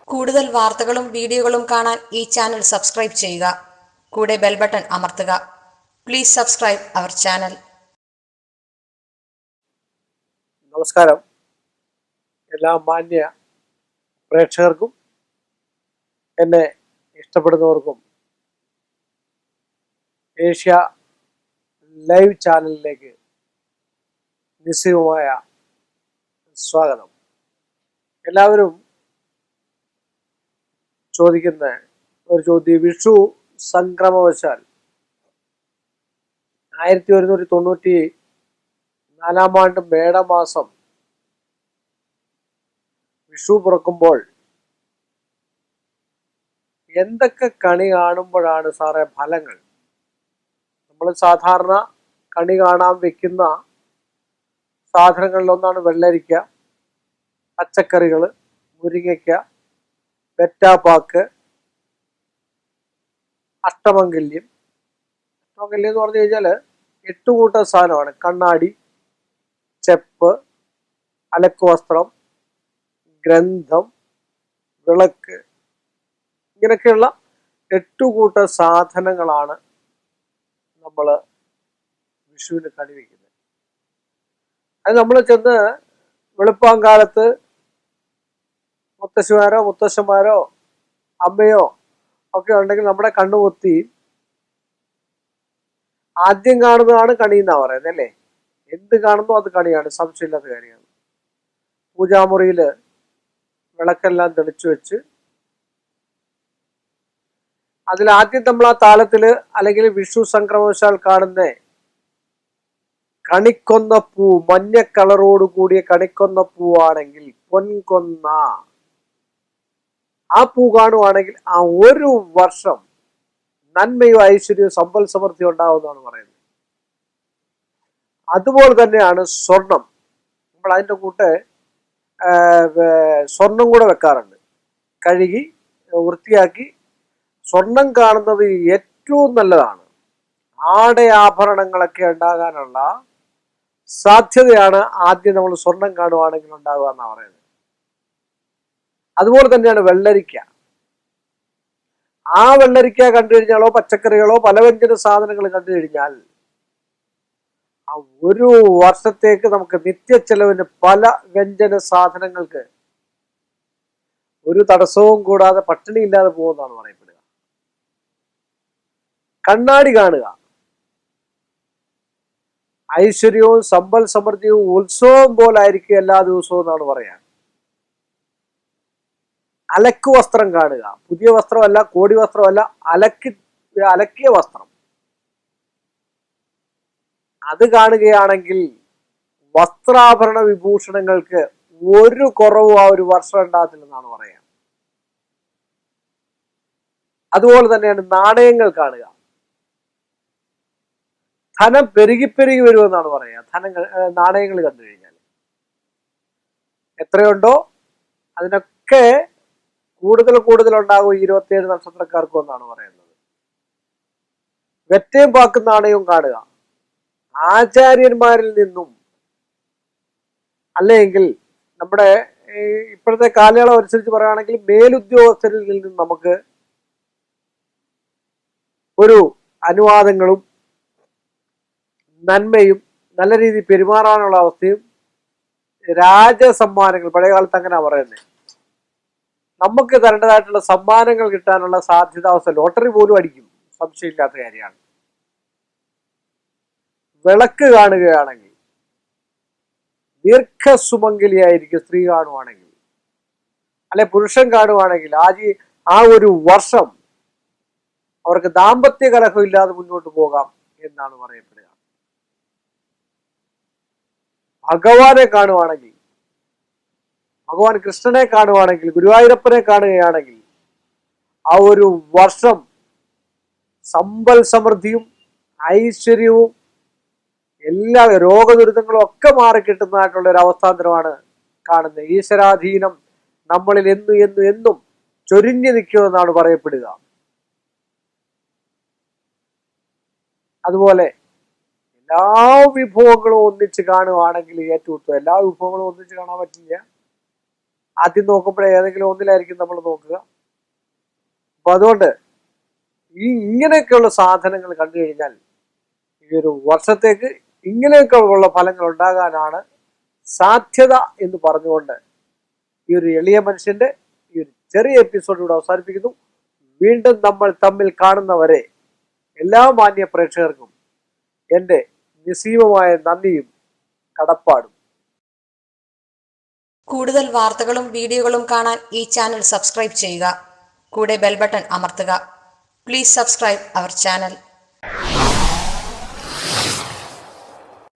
കൂടുതൽ വാർത്തകളും വീഡിയോകളും കാണാൻ ഈ ചാനൽ സബ്സ്ക്രൈബ് ചെയ്യുക. കൂടെ ബെൽ ബട്ടൺ അമർത്തുക. Please subscribe our channel. നമസ്കാരം. എല്ലാ മാന്യ പ്രേക്ഷകർക്കും എന്നെ ഇഷ്ടപ്പെടുന്നവർക്കും ഏഷ്യ ലൈവ് ചാനലിലേക്ക് നിസ്സീമമായ സ്വാഗതം. എല്ലാവരും ചോദിക്കുന്ന ഒരു ചോദ്യം, വിഷു സംക്രമവശാൽ 1194 മേടമാസം വിഷു പുറക്കുമ്പോൾ എന്തൊക്കെ കണി കാണുമ്പോഴാണ് സാറേ ഫലങ്ങൾ? നമ്മൾ സാധാരണ കണി കാണാൻ വെക്കുന്ന സാധനങ്ങളിലൊന്നാണ് വെള്ളരിക്ക, പച്ചക്കറികൾ, മുരിങ്ങയ്ക്ക, വെറ്റാപ്പാക്ക്, അഷ്ടമംഗല്യം. അഷ്ടമംഗല്യം എന്ന് പറഞ്ഞു കഴിഞ്ഞാൽ 8 കൂട്ടം സാധനമാണ്. കണ്ണാടി, ചെപ്പ്, അലക്കുവസ്ത്രം, ഗ്രന്ഥം, വിളക്ക്, ഇങ്ങനെയൊക്കെയുള്ള 8 കൂട്ടം സാധനങ്ങളാണ് നമ്മൾ വിഷുവിന് കണി വയ്ക്കുന്നത്. അത് നമ്മൾ ചെന്ന് വെളുപ്പാങ്കാലത്ത് മുത്തശ്ശിമാരോ മുത്തശ്ശന്മാരോ അമ്മയോ ഒക്കെ ഉണ്ടെങ്കിൽ നമ്മുടെ കണ്ണുപൊത്തി ആദ്യം കാണുന്നതാണ് കണി എന്നാ പറയുന്നത് അല്ലേ? എന്ത് കാണുന്നു അത് കണിയാണ്, സംശയമില്ലാത്ത കാര്യമാണ്. പൂജാമുറിയിൽ വിളക്കെല്ലാം തെളിച്ചു വെച്ച് അതിലാദ്യം നമ്മൾ ആ താലത്തില് അല്ലെങ്കിൽ വിഷു സംക്രമവശാൽ കാണുന്ന കണിക്കൊന്ന പൂ, മഞ്ഞ കളറോട് കൂടിയ കണിക്കൊന്ന പൂവാണെങ്കിൽ പൊൻകൊന്ന, ആ പൂ കാണുവാണെങ്കിൽ ആ ഒരു വർഷം നന്മയും ഐശ്വര്യവും സമ്പൽ സമൃദ്ധി ഉണ്ടാവുമെന്നാണ് പറയുന്നത്. അതുപോലെ തന്നെയാണ് സ്വർണം. നമ്മൾ അതിൻ്റെ കൂട്ട് സ്വർണം കൂടെ വെക്കാറുണ്ട്. കഴുകി വൃത്തിയാക്കി സ്വർണം കാണുന്നത് ഏറ്റവും നല്ലതാണ്. ആഭരണങ്ങളൊക്കെ ഉണ്ടാകാനുള്ള സാധ്യതയാണ് ആദ്യം നമ്മൾ സ്വർണം കാണുവാണെങ്കിൽ ഉണ്ടാകുക എന്നാണ് പറയുന്നത്. അതുപോലെ തന്നെയാണ് വെള്ളരിക്ക. ആ വെള്ളരിക്ക കണ്ടു കഴിഞ്ഞാലോ പച്ചക്കറികളോ പലവ്യഞ്ജന സാധനങ്ങൾ കണ്ടു കഴിഞ്ഞാൽ ആ ഒരു വർഷത്തേക്ക് നമുക്ക് നിത്യ ചെലവിന് പല വ്യഞ്ജന സാധനങ്ങൾക്ക് ഒരു തടസ്സവും കൂടാതെ പട്ടിണി ഇല്ലാതെ പോകുന്നതാണ് പറയപ്പെടുക. കണ്ണാടി കാണുക, ഐശ്വര്യവും സമ്പൽ സമൃദ്ധിയും ഉത്സവം പോലായിരിക്കും എല്ലാ ദിവസവും എന്നാണ് പറയാൻ. അലക്ക് വസ്ത്രം കാണുക, പുതിയ വസ്ത്രമല്ല, കോടി വസ്ത്രമല്ല, അലക്കിയ വസ്ത്രം അത് കാണുകയാണെങ്കിൽ വസ്ത്രാഭരണ വിഭൂഷണങ്ങൾക്ക് ഒരു കുറവും ആ ഒരു വർഷം ഉണ്ടാകത്തില്ലെന്നാണ് പറയാം. അതുപോലെ തന്നെയാണ് നാണയങ്ങൾ കാണുക. ധനം പെരുകി വരുമെന്നാണ് പറയുക. നാണയങ്ങൾ കണ്ടു കഴിഞ്ഞാൽ എത്രയുണ്ടോ അതിനൊക്കെ കൂടുതൽ ഉണ്ടാകും 27 നക്ഷത്രക്കാർക്കും എന്നാണ് പറയുന്നത്. വെറ്റയും പാക്കും നാണയവും കാണുക. ആചാര്യന്മാരിൽ നിന്നും അല്ലെങ്കിൽ നമ്മുടെ ഇപ്പോഴത്തെ കാലയളവ് അനുസരിച്ച് പറയുകയാണെങ്കിൽ മേലുദ്യോഗസ്ഥരിൽ നിന്നും നമുക്ക് ഒരു അനുവാദങ്ങളും നന്മയും നല്ല രീതിയിൽ പെരുമാറാനുള്ള അവസ്ഥയും രാജസമ്മാനങ്ങൾ, പഴയ കാലത്ത് അങ്ങനെ പറയുന്നത്, നമുക്ക് തരേണ്ടതായിട്ടുള്ള സമ്മാനങ്ങൾ കിട്ടാനുള്ള സാധ്യതാവസ്ഥ, ലോട്ടറി പോലും അടിക്കും, സംശയമില്ലാത്ത കാര്യമാണ്. വിളക്ക് കാണുകയാണെങ്കിൽ ദീർഘസുമംഗലിയായിരിക്കും സ്ത്രീ കാണുവാണെങ്കിൽ, അല്ലെ പുരുഷൻ കാണുവാണെങ്കിൽ ആ ഒരു വർഷം അവർക്ക് ദാമ്പത്യ കലഹം ഇല്ലാതെ മുന്നോട്ട് പോകാം എന്നാണ് പറയപ്പെടുക. ഭഗവാനെ കാണുവാണെങ്കിൽ, ഭഗവാൻ കൃഷ്ണനെ കാണുവാണെങ്കിൽ, ഗുരുവായൂരപ്പനെ കാണുകയാണെങ്കിൽ ആ ഒരു വർഷം സമ്പൽ സമൃദ്ധിയും ഐശ്വര്യവും എല്ലാ രോഗദുരിതങ്ങളും ഒക്കെ മാറിക്കിട്ടുന്നതായിട്ടുള്ള ഒരു അവസ്ഥാന്തരമാണ് കാണുന്നത്. ഈശ്വരാധീനം നമ്മളിൽ എന്നും ചൊരിഞ്ഞു നിൽക്കുമെന്നാണ് പറയപ്പെടുക. അതുപോലെ എല്ലാ വിഭവങ്ങളും ഒന്നിച്ച് കാണുവാണെങ്കിൽ ഏറ്റവും ഉത്തമം. എല്ലാ വിഭവങ്ങളും ഒന്നിച്ച് കാണാൻ പറ്റില്ല. ആദ്യം നോക്കുമ്പോഴേ ഏതെങ്കിലും ഒന്നിലായിരിക്കും നമ്മൾ നോക്കുക. അപ്പൊ അതുകൊണ്ട് ഇങ്ങനെയൊക്കെയുള്ള സാധനങ്ങൾ കണ്ടു കഴിഞ്ഞാൽ ഈ ഒരു വർഷത്തേക്ക് ഇങ്ങനെയൊക്കെയുള്ള ഫലങ്ങൾ ഉണ്ടാകാനാണ് സാധ്യത എന്ന് പറഞ്ഞുകൊണ്ട് ഈ ഒരു എളിയ മനുഷ്യന്റെ ഈ ഒരു ചെറിയ എപ്പിസോഡ് ഇവിടെ അവസാനിപ്പിക്കുന്നു. വീണ്ടും നമ്മൾ തമ്മിൽ കാണുന്നവരെ എല്ലാ മാന്യ പ്രേക്ഷകർക്കും എൻ്റെ നിസ്സീമമായ നന്ദിയും കടപ്പാടും. കൂടുതൽ വാർത്തകളും വീഡിയോകളും കാണാൻ ഈ ചാനൽ സബ്സ്ക്രൈബ് ചെയ്യുക. കൂടെ ബെൽ ബട്ടൺ അമർത്തുക. Please subscribe our channel.